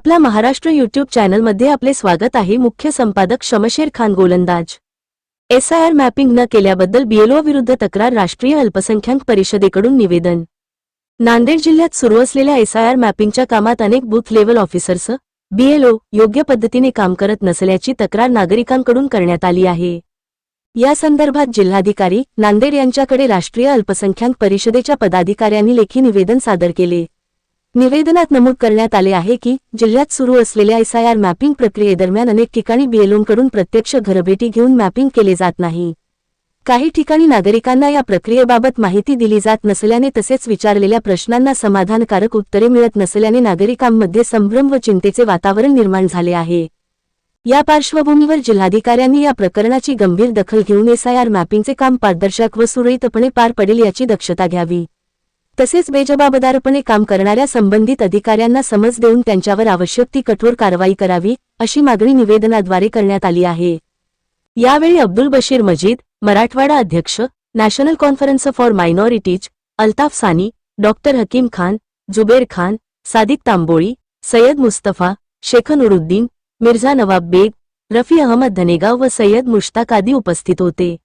आपला महाराष्ट्र यूट्यूब चॅनलमध्ये आपले स्वागत आहे। मुख्य संपादक शमशेर खान गोलंदाज। SIR मॅपिंग न केल्याबद्दल BLO विरुद्ध तक्रार, राष्ट्रीय अल्पसंख्याक परिषदेकडून निवेदन। नांदेड जिल्ह्यात सुरू असलेल्या SIR मॅपिंगच्या कामात अनेक बूथ लेव्हल ऑफिसर्स BLO योग्य पद्धतीने काम करत नसल्याची तक्रार नागरिकांकडून करण्यात आली आहे। या संदर्भात जिल्हाधिकारी नांदेड यांच्याकडे राष्ट्रीय अल्पसंख्याक परिषदेच्या पदाधिकाऱ्यांनी लेखी निवेदन सादर केले। निवेदनात नमूद करण्यात आले आहे की जिल्ह्यात सुरू असलेल्या SIR मॅपिंग प्रक्रियेदरम्यान अनेक ठिकाणी BLOंकडून प्रत्यक्ष घरभेटी घेऊन मॅपिंग केले जात नाही। काही ठिकाणी नागरिकांना या प्रक्रियेबाबत माहिती दिली जात नसल्याने तसेच विचारलेल्या प्रश्नांना समाधानकारक उत्तरे मिळत नसल्याने नागरिकांमध्ये संभ्रम व चिंतेचे वातावरण निर्माण झाले आहे। या पार्श्वभूमीवर जिल्हाधिकाऱ्यांनी या प्रकरणाची गंभीर दखल घेऊन SIR मॅपिंगचे काम पारदर्शक व सुरळीतपणे पार पडेल याची दक्षता घ्यावी। तसेच बेजबाबदारपणे काम करणाऱ्या संबंधित अधिकाऱ्यांना समज देऊन त्यांच्यावर आवश्यक ती कठोर कारवाई करावी, अशी मागणी निवेदनाद्वारे करण्यात आली आहे। यावेळी अब्दुल बशीर मजीद, मराठवाडा अध्यक्ष, national conference for minorities, Altaf सानी, डॉक्टर हकीम खान, जुबेर खान, सादिक तांबोळी, सय्यद मुस्तफा, शेख नुरुद्दीन, मिर्झा नवाब बेग, रफी अहमद धनेगाव व सय्यद मुश्ताक आदी उपस्थित होते।